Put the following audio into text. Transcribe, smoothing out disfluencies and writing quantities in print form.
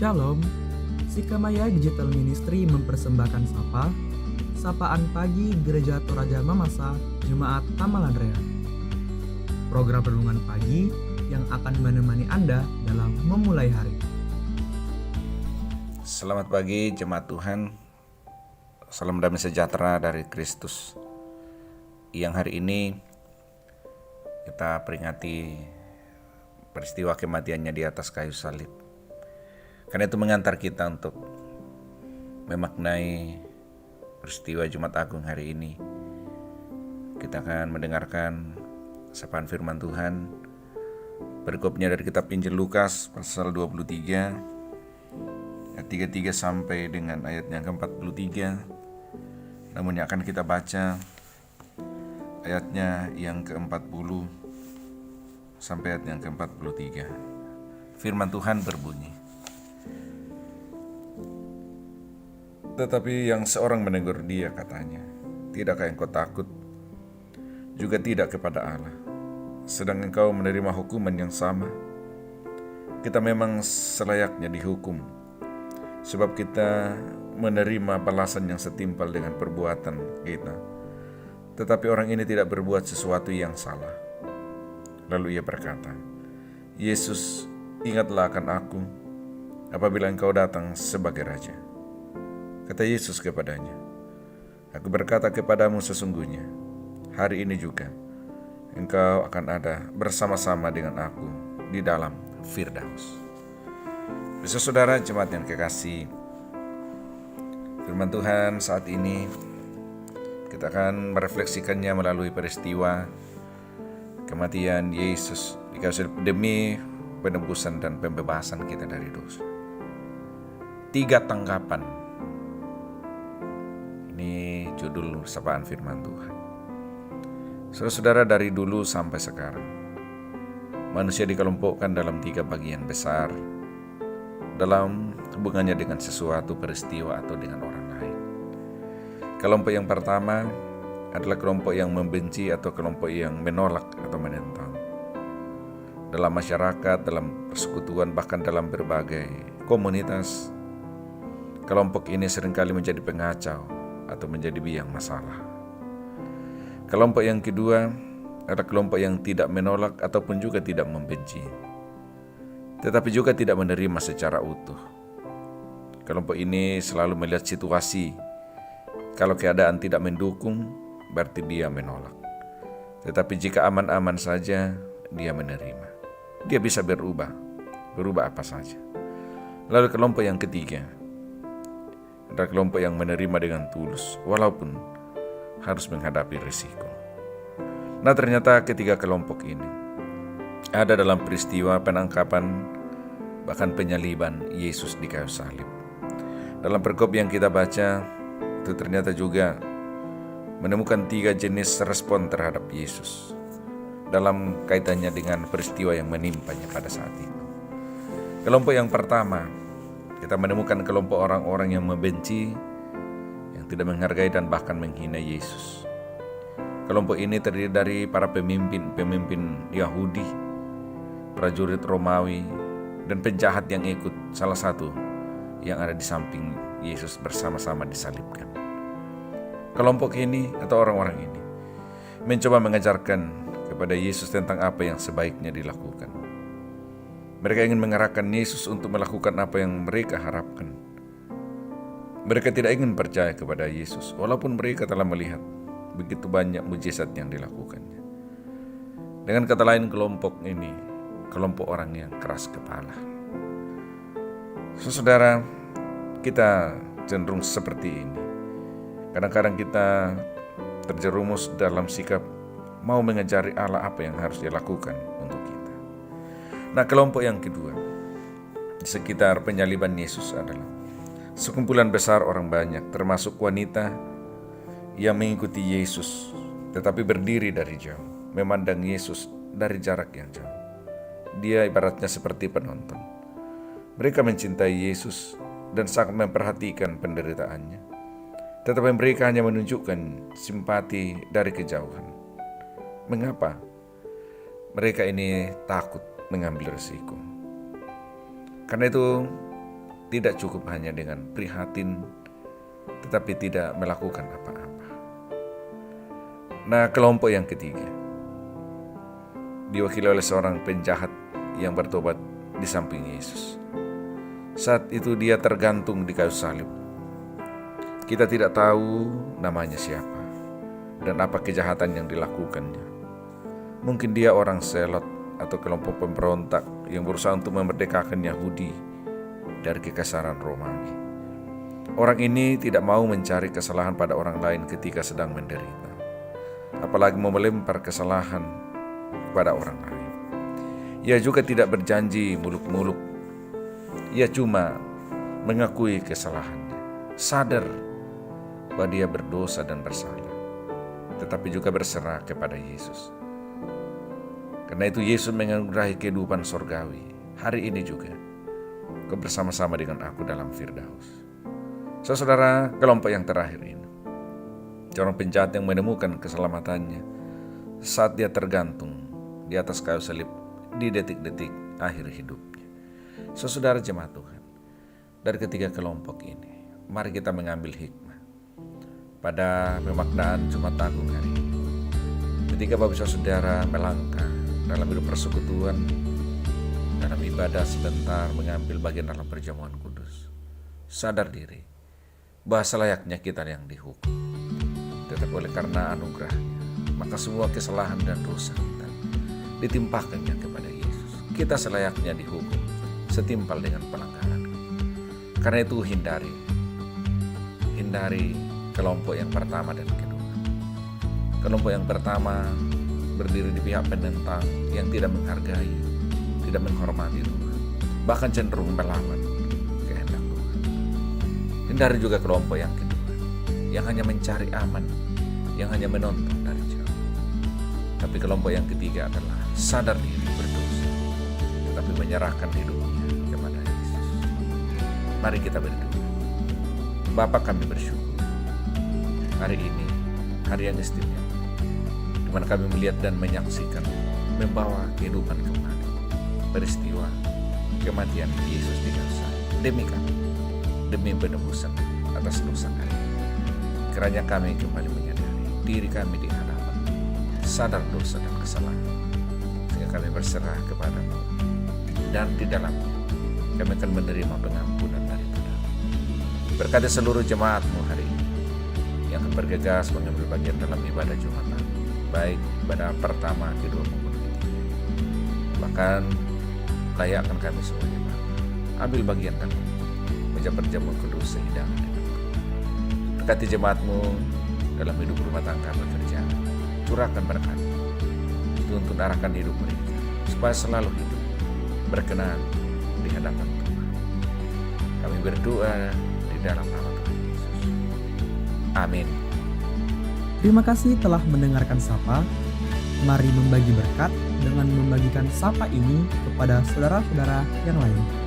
Shalom, Sikamaya Digital Ministry mempersembahkan Sapaan Pagi Gereja Toraja Mamasa, Jemaat Tamalandrea. Program renungan pagi yang akan menemani Anda dalam memulai hari. Selamat pagi jemaat Tuhan, salam damai sejahtera dari Kristus. Yang hari ini kita peringati peristiwa kematiannya di atas kayu salib. Karena itu mengantar kita untuk memaknai peristiwa Jumat Agung hari ini. Kita akan mendengarkan sapaan firman Tuhan. Perikopnya dari kitab Injil Lukas pasal 23 ayat 33 sampai dengan ayat yang ke-43. Namun yang akan kita baca ayatnya yang ke-40 sampai ayat yang ke-43. Firman Tuhan berbunyi, tetapi yang seorang menegur dia katanya, "Tidakkah engkau takut juga tidak kepada Allah, sedang engkau menerima hukuman yang sama? Kita memang selayaknya dihukum, sebab kita menerima balasan yang setimpal dengan perbuatan kita. Tetapi orang ini tidak berbuat sesuatu yang salah." Lalu ia berkata, "Yesus, ingatlah akan aku apabila engkau datang sebagai Raja." Kata Yesus kepadanya, "Aku berkata kepadamu sesungguhnya, hari ini juga engkau akan ada bersama-sama dengan aku di dalam Firdaus." Saudara jemaat yang kekasih, firman Tuhan saat ini kita akan merefleksikannya melalui peristiwa kematian Yesus di kayu salib demi penebusan dan pembebasan kita dari dosa. 3 tanggapan. Ini judul sapaan firman Tuhan. Saudara-saudara, dari dulu sampai sekarang, manusia dikelompokkan dalam 3 bagian besar dalam hubungannya dengan sesuatu peristiwa atau dengan orang lain. Kelompok yang pertama adalah kelompok yang membenci atau kelompok yang menolak atau menentang. Dalam masyarakat, dalam persekutuan, bahkan dalam berbagai komunitas, kelompok ini seringkali menjadi pengacau atau menjadi biang masalah. Kelompok yang kedua adalah kelompok yang tidak menolak ataupun juga tidak membenci, tetapi juga tidak menerima secara utuh. Kelompok ini selalu melihat situasi. Kalau keadaan tidak mendukung, berarti dia menolak. Tetapi jika aman-aman saja, dia menerima. Dia bisa berubah apa saja. Lalu kelompok yang ketiga adalah kelompok yang menerima dengan tulus, walaupun harus menghadapi risiko. Nah, ternyata ketiga kelompok ini ada dalam peristiwa penangkapan bahkan penyaliban Yesus di kayu salib. Dalam perikop yang kita baca, itu ternyata juga menemukan 3 jenis respon terhadap Yesus dalam kaitannya dengan peristiwa yang menimpanya pada saat itu. Kelompok yang pertama, kita menemukan kelompok orang-orang yang membenci, yang tidak menghargai dan bahkan menghina Yesus. Kelompok ini terdiri dari para pemimpin Yahudi, prajurit Romawi, dan penjahat yang ikut salah satu yang ada di samping Yesus bersama-sama disalibkan. Kelompok ini atau orang-orang ini mencoba mengajarkan kepada Yesus tentang apa yang sebaiknya dilakukan. Mereka ingin mengarahkan Yesus untuk melakukan apa yang mereka harapkan. Mereka tidak ingin percaya kepada Yesus, walaupun mereka telah melihat begitu banyak mujizat yang dilakukannya. Dengan kata lain, kelompok ini kelompok orang yang keras kepala. Saudara, kita cenderung seperti ini. Kadang-kadang kita terjerumus dalam sikap mau mengajari Allah apa yang harus dilakukan untuk kita. Nah, kelompok yang kedua di sekitar penyaliban Yesus adalah sekumpulan besar orang banyak, termasuk wanita yang mengikuti Yesus, tetapi berdiri dari jauh, memandang Yesus dari jarak yang jauh. Dia ibaratnya seperti penonton. Mereka mencintai Yesus dan sangat memperhatikan penderitaannya, tetapi mereka hanya menunjukkan simpati dari kejauhan. Mengapa? Mereka ini takut mengambil risiko. Karena itu tidak cukup hanya dengan prihatin, tetapi tidak melakukan apa-apa. Nah, kelompok yang ketiga diwakili oleh seorang penjahat yang bertobat di samping Yesus. Saat itu dia tergantung di kayu salib. Kita tidak tahu namanya siapa dan apa kejahatan yang dilakukannya. Mungkin dia orang Selot atau kelompok pemberontak yang berusaha untuk memerdekakan Yahudi dari kekasaran Romawi. Orang ini tidak mau mencari kesalahan pada orang lain ketika sedang menderita, apalagi mau melempar kesalahan kepada orang lain. Ia juga tidak berjanji muluk-muluk. Ia cuma mengakui kesalahannya, sadar bahwa dia berdosa dan bersalah, tetapi juga berserah kepada Yesus. Karena itu Yesus menganugerahi kehidupan sorgawi hari ini juga. Kau bersama-sama dengan aku dalam Firdaus. Saudara, kelompok yang terakhir ini, seorang penjahat yang menemukan keselamatannya saat dia tergantung di atas kayu salib di detik-detik akhir hidupnya. Saudara jemaat Tuhan, dari ketiga kelompok ini, mari kita mengambil hikmah pada pemaknaan Jumat Agung hari ini. Ketika Bapak Saudara melangkah dalam hidup persekutuan, dalam ibadah sebentar, mengambil bagian dalam perjamuan kudus, sadar diri bahwa selayaknya kita yang dihukum. Tetapi oleh karena anugerahnya, maka semua kesalahan dan dosa kita ditimpakannya kepada Yesus. Kita selayaknya dihukum setimpal dengan pelanggaran. Karena itu hindari kelompok yang pertama dan kedua. Kelompok yang pertama berdiri di pihak penentang yang tidak menghargai, tidak menghormati Tuhan, bahkan cenderung melawan kehendak Tuhan. Hindari juga kelompok yang kedua, yang hanya mencari aman, yang hanya menonton dari jauh. Tapi kelompok yang ketiga adalah sadar diri berdosa, tetapi menyerahkan hidupnya kepada Yesus. Mari kita berdoa. Bapa, kami bersyukur hari ini, hari yang istimewa, di mana kami melihat dan menyaksikan, membawa kehidupan kembali, peristiwa kematian Yesus di kayu salib demi kami, demi penebusan atas dosa kami. Kiranya kami kembali menyadari diri kami di hadapan, sadar dosa dan kesalahan, sehingga kami berserah kepada-Mu, dan di dalamnya kami akan menerima pengampunan daripada-Mu. Berkati seluruh jemaat-Mu hari ini yang akan bergegas mengambil bagian dalam ibadah Jumat Agung, baik ibadah pertama, kedua maupun ketiga. Bahkan layakkan kami semuanya, ambil bagian dalam meja perjamuan kudus sehidangan dengan Engkau. Berkati jemaat-Mu dalam hidup rumah tangga bekerja, curahkan berkat, tuntun arahkan hidup mereka supaya selalu hidup berkenan di hadapan Tuhan. Kami berdoa di dalam nama Tuhan Yesus. Amin. Terima kasih telah mendengarkan Sapa. Mari membagi berkat dengan membagikan Sapa ini kepada saudara-saudara yang lain.